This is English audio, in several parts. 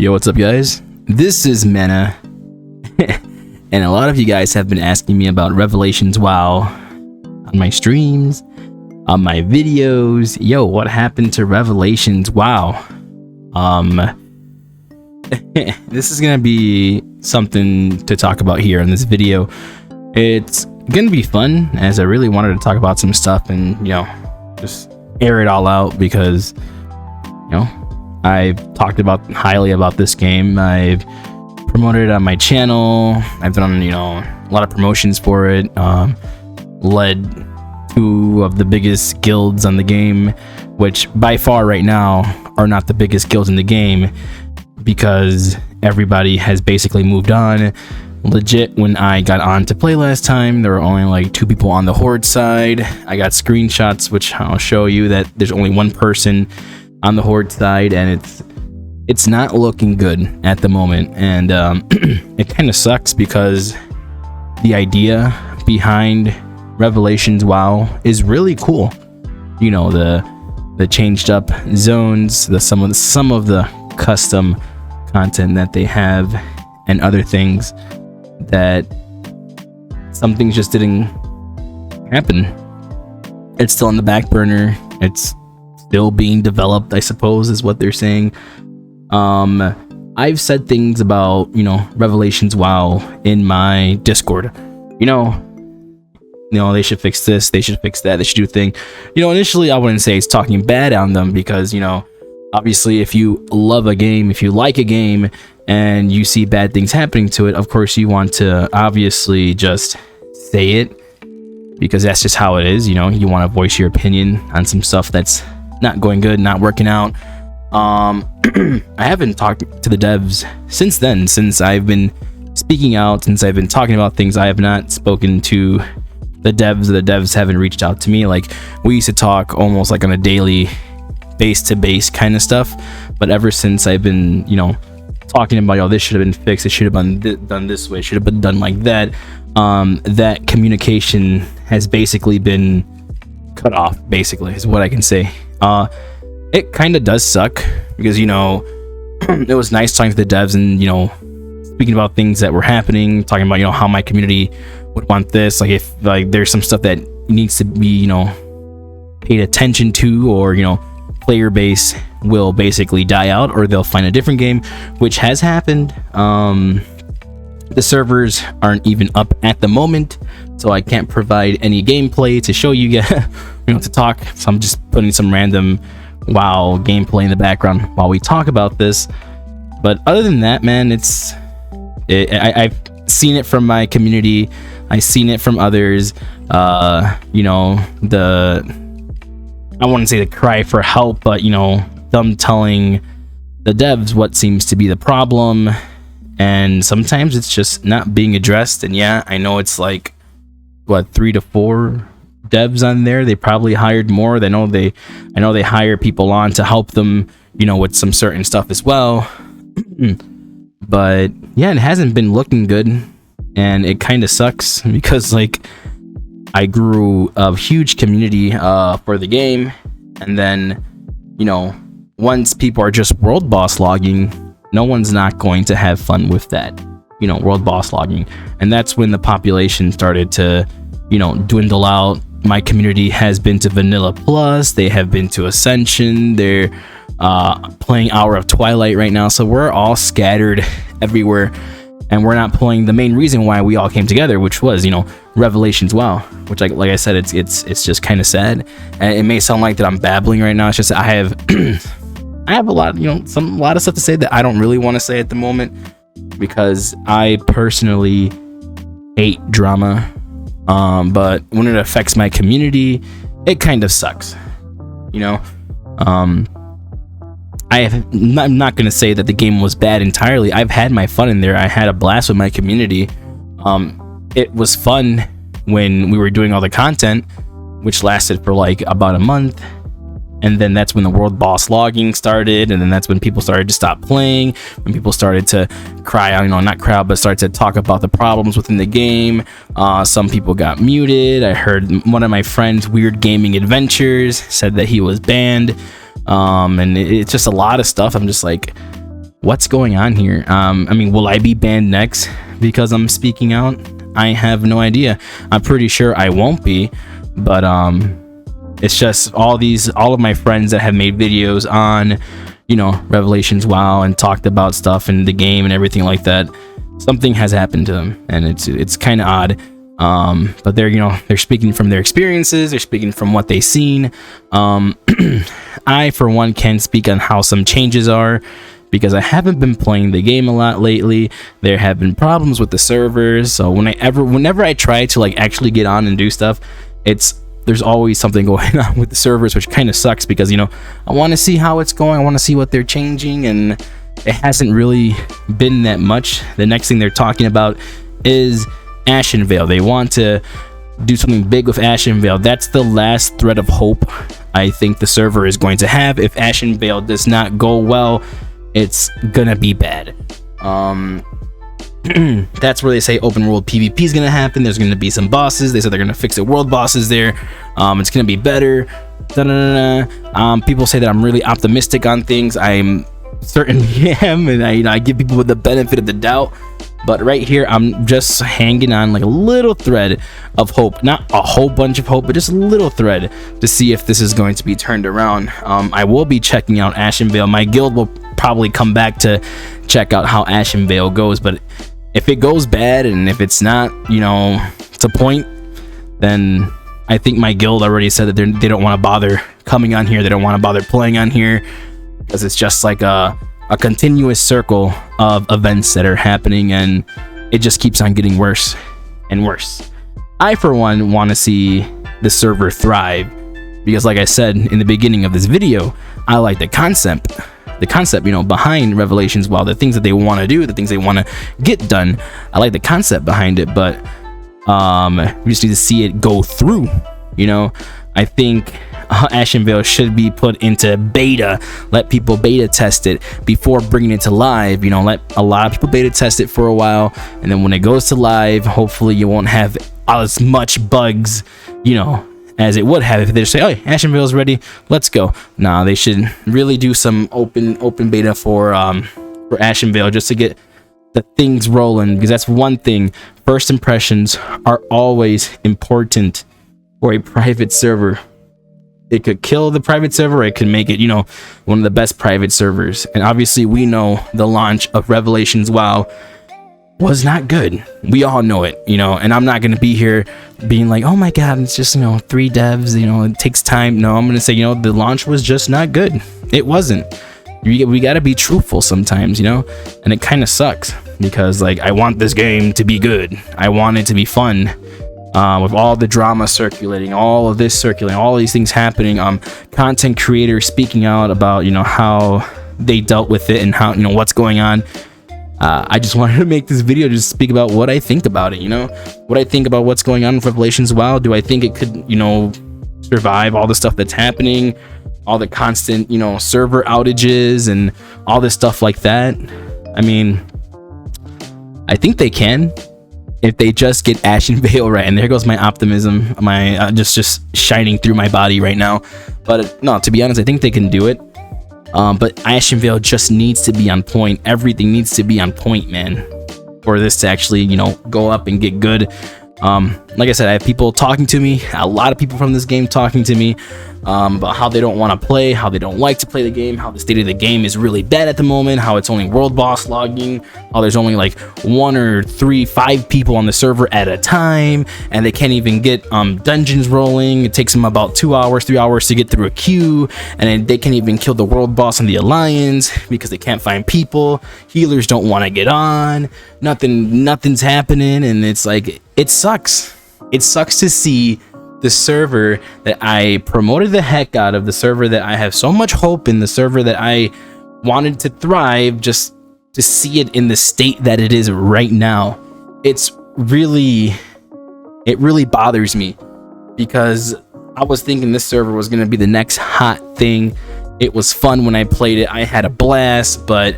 Yo, what's up, guys? This is Mana, and a lot of you guys have been asking me about Revelations WoW on my streams, on my videos. Yo, what happened to Revelations WoW? This is gonna be something to talk about here in this video. It's gonna be fun, as I really wanted to talk about some stuff and, you know, just air it all out, because, you know, I've talked highly about this game. I've promoted it on my channel. I've done, you know, a lot of promotions for it. Led two of the biggest guilds on the game, which by far right now are not the biggest guilds in the game, because everybody has basically moved on. Legit, when I got on to play last time, there were only like 2 people on the Horde side. I got screenshots which I'll show you that there's only 1 person on the Horde side, and it's not looking good at the moment. And it kind of sucks, because the idea behind Revelations WoW is really cool. You know, the changed up zones, some of the custom content that they have, and other things that some things just didn't happen. It's still on the back burner. It's still being developed, I suppose, is what they're saying. I've said things about, you know, Revelations WoW in my Discord. You know, they should fix this, they should fix that, they should do a thing. You know, initially I wouldn't say it's talking bad on them, because, you know, obviously if you love a game, if you like a game, and you see bad things happening to it, of course you want to obviously just say it, because that's just how it is. You know, you want to voice your opinion on some stuff that's not going good, not working out. I haven't talked to the devs since then, since I've been speaking out, since I've been talking about things. I have not spoken to the devs haven't reached out to me. Like, we used to talk almost like on a daily base to base kind of stuff, but ever since I've been, you know, talking about, oh, this should have been fixed, it should have been done this way, it should have been done like that, that communication has basically been cut off, basically, is what I can say. It kind of does suck, because, you know, it was nice talking to the devs and, you know, speaking about things that were happening, talking about, you know, how my community would want this, like if like there's some stuff that needs to be, you know, paid attention to, or, you know, player base will basically die out, or they'll find a different game, which has happened. The servers aren't even up at the moment, so I can't provide any gameplay to show you guys, you know, to talk. So I'm just putting some random WoW gameplay in the background while we talk about this. But other than that, man, I've seen it from my community, I've seen it from others. You know, I wouldn't say the cry for help, but, you know, them telling the devs what seems to be the problem, and sometimes it's just not being addressed. And yeah, I know it's like, what, 3 to 4 devs on there. They probably hired more. I know they hire people on to help them, you know, with some certain stuff as well. But yeah, it hasn't been looking good, and it kind of sucks, because, like, I grew a huge community for the game, and then, you know, once people are just world boss logging, no one's not going to have fun with that, you know, world boss logging. And that's when the population started to, you know, dwindle out. My community has been to Vanilla Plus, they have been to Ascension, they're playing Hour of Twilight right now, so we're all scattered everywhere, and we're not playing the main reason why we all came together, which was, you know, Revelations WoW, which, like I said, it's just kind of sad. And it may sound like that I'm babbling right now. It's just I have I have a lot, you know, a lot of stuff to say that I don't really want to say at the moment, because I personally hate drama. But when it affects my community, it kind of sucks, you know. I'm not going to say that the game was bad entirely. I've had my fun in there. I had a blast with my community. It was fun when we were doing all the content, which lasted for like about a month. And then that's when the world boss logging started, and then that's when people started to stop playing, when people started to cry out, you know, not cry out, but started to talk about the problems within the game. Some people got muted. I heard one of my friends, Weird Gaming Adventures, said that he was banned. And it's just a lot of stuff. I'm just like, what's going on here? I mean, will I be banned next because I'm speaking out? I have no idea. I'm pretty sure I won't be, but it's just all of my friends that have made videos on, you know, Revelations WoW and talked about stuff in the game and everything like that. Something has happened to them, and it's kind of odd. But they're, you know, they're speaking from their experiences, they're speaking from what they've seen. I for one can speak on how some changes are, because I haven't been playing the game a lot lately. There have been problems with the servers, so whenever I try to like actually get on and do stuff, there's always something going on with the servers, which kind of sucks, because, you know, I want to see how it's going, I want to see what they're changing, and it hasn't really been that much. The next thing they're talking about is Ashenvale. They want to do something big with Ashenvale. That's the last thread of hope I think the server is going to have. If Ashenvale does not go well, it's gonna be bad. That's where they say open world PvP is gonna happen. There's gonna be some bosses. They said they're gonna fix the world bosses there. It's gonna be better. People say that I'm really optimistic on things. I'm certainly am, and I give people the benefit of the doubt. But right here, I'm just hanging on like a little thread of hope, not a whole bunch of hope, but just a little thread to see if this is going to be turned around. I will be checking out Ashenvale. My guild will probably come back to check out how Ashenvale goes, but if it goes bad and if it's not, you know, to point, then I think my guild already said that they don't want to bother coming on here. They don't want to bother playing on here, because it's just like a continuous circle of events that are happening, and it just keeps on getting worse and worse. I for one want to see the server thrive, because like I said in the beginning of this video, I like the concept, you know, behind Revelations WoW, the things that they want to do, the things they want to get done. I like the concept behind it, but we just need to see it go through, you know. I think Ashenvale should be put into beta, let people beta test it before bringing it to live. You know, let a lot of people beta test it for a while, and then when it goes to live, hopefully you won't have as much bugs, you know, as it would have if they just say, oh, Ashenvale's ready, let's go. Nah, they should really do some open beta for Ashenvale, just to get the things rolling, because that's one thing. First impressions are always important for a private server. It could kill the private server, it could make it, you know, one of the best private servers. And obviously we know the launch of Revelations WoW was not good. We all know it, you know, and I'm not going to be here being like, oh my god, it's just, you know, 3 devs, you know, it takes time. No, I'm going to say, you know, the launch was just not good. It wasn't. We got to be truthful sometimes, you know, and it kind of sucks, because like, I want this game to be good. I want it to be fun. With all the drama circulating, all of this circulating, all these things happening, content creators speaking out about, you know, how they dealt with it and how, you know, what's going on. I just wanted to make this video just speak about what I think about it, you know, what I think about what's going on with Revelations WoW. Do I think it could, you know, survive all the stuff that's happening, all the constant, you know, server outages and all this stuff like that? I mean, I think they can, if they just get Ashenvale right. And there goes my optimism, my just shining through my body right now. But no, to be honest, I think they can do it. But Ashenvale just needs to be on point. Everything needs to be on point, man, for this to actually, you know, go up and get good. Like I said, I have people talking to me, a lot of people from this game talking to me about how they don't want to play, how they don't like to play the game, how the state of the game is really bad at the moment, how it's only world boss logging, how there's only like 1 or 3, 5 people on the server at a time, and they can't even get dungeons rolling. It takes them about 2 hours, 3 hours to get through a queue, and then they can't even kill the world boss in the Alliance because they can't find people. Healers don't want to get on. Nothing's happening, and it's like, it sucks. It sucks to see the server that I promoted the heck out of, the server that I have so much hope in, the server that I wanted to thrive, just to see it in the state that it is right now. It really bothers me, because I was thinking this server was going to be the next hot thing. It was fun when I played it. I had a blast, but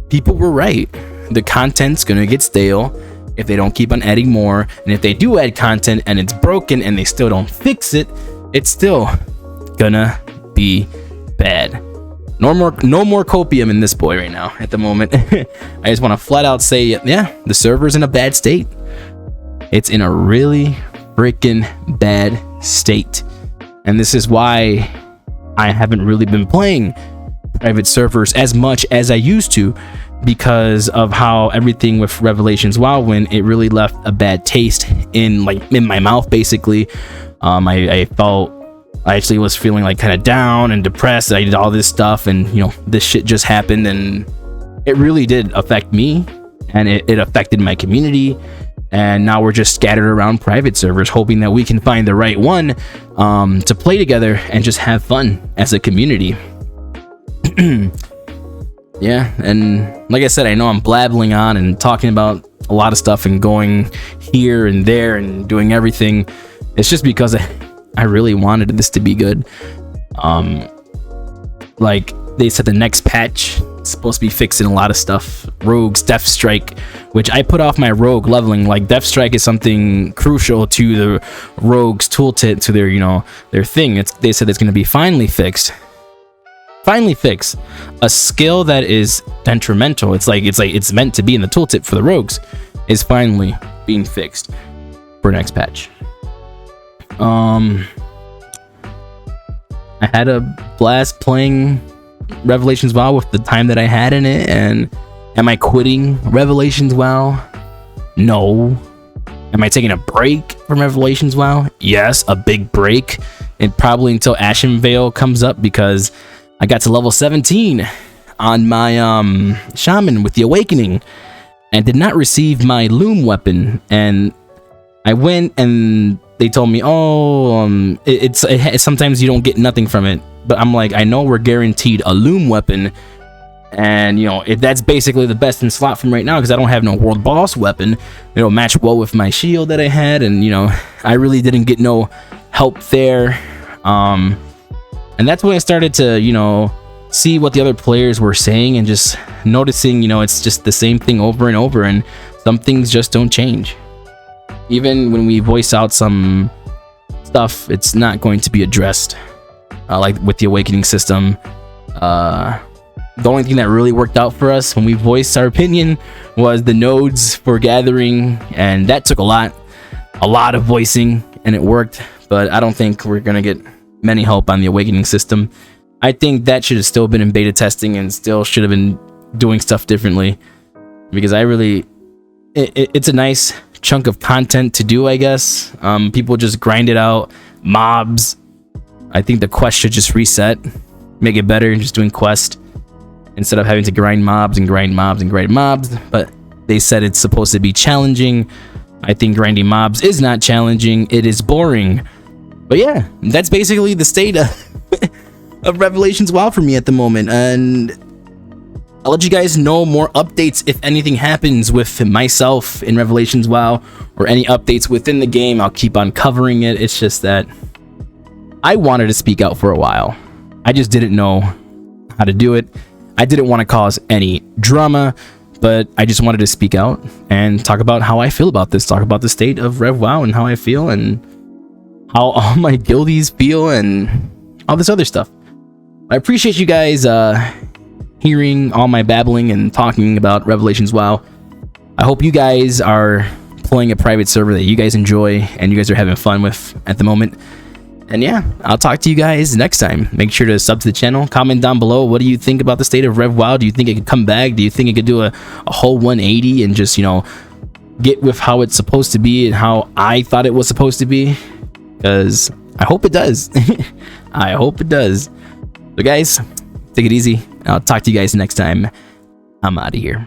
people were right. The content's going to get stale if they don't keep on adding more, and if they do add content and it's broken and they still don't fix it, it's still gonna be bad. No more copium in this boy right now at the moment. I just want to flat out say, yeah, the server's in a bad state. It's in a really freaking bad state. And this is why I haven't really been playing private servers as much as I used to, because of how everything with Revelations WoW, when it really left a bad taste in my mouth, basically. I felt, I actually was feeling like kind of down and depressed. I did all this stuff, and you know, this shit just happened, and it really did affect me, and it affected my community. And now we're just scattered around private servers, hoping that we can find the right one to play together and just have fun as a community. Yeah, and like I said, I know I'm blabbling on and talking about a lot of stuff and going here and there and doing everything. It's just because I really wanted this to be good. Like they said, the next patch is supposed to be fixing a lot of stuff. Rogues, Death Strike, which I put off my rogue leveling. Like Death Strike is something crucial to the rogues toolkit, to their, you know, their thing. They said it's going to be finally fixed. Finally fix a skill that is detrimental. It's meant to be in the tooltip for the rogues, is finally being fixed for next patch. I had a blast playing Revelations WoW with the time that I had in it. And am I quitting Revelations WoW? No. Am I taking a break from Revelations WoW? Yes, a big break, and probably until Ashen Veil comes up, because I got to level 17 on my shaman with the awakening and did not receive my loom weapon. And I went and they told me, oh, it's sometimes you don't get nothing from it. But I'm like, I know we're guaranteed a loom weapon, and you know, if that's basically the best in slot from right now, because I don't have no world boss weapon, it'll match well with my shield that I had. And you know, I really didn't get no help there. And that's when I started to, you know, see what the other players were saying, and just noticing, you know, it's just the same thing over and over, and some things just don't change. Even when we voice out some stuff, it's not going to be addressed. Like with the awakening system, the only thing that really worked out for us when we voiced our opinion was the nodes for gathering, and that took a lot of voicing, and it worked. But I don't think we're gonna get many help on the awakening system. I think that should have still been in beta testing, and still should have been doing stuff differently, because I really, it's a nice chunk of content to do, I guess. People just grind it out. Mobs, I think the quest should just reset, make it better, and just doing quest instead of having to grind mobs and grind mobs and grind mobs. But they said it's supposed to be challenging. I think grinding mobs is not challenging, it is boring. But yeah, that's basically the state of Revelations WoW for me at the moment. And I'll let you guys know more updates if anything happens with myself in Revelations WoW, or any updates within the game. I'll keep on covering it. It's just that I wanted to speak out for a while. I just didn't know how to do it. I didn't want to cause any drama, but I just wanted to speak out and talk about how I feel about this. Talk about the state of Rev WoW and how I feel, and how all my guildies feel, and all this other stuff. I appreciate you guys hearing all my babbling and talking about Revelations WoW. I hope you guys are playing a private server that you guys enjoy and you guys are having fun with at the moment. And yeah, I'll talk to you guys next time. Make sure to sub to the channel. Comment down below, what do you think about the state of Rev WoW? Do you think it could come back? Do you think it could do a whole 180 and just, you know, get with how it's supposed to be and how I thought it was supposed to be? Because I hope it does. I hope it does. So guys, take it easy. I'll talk to you guys next time. I'm out of here.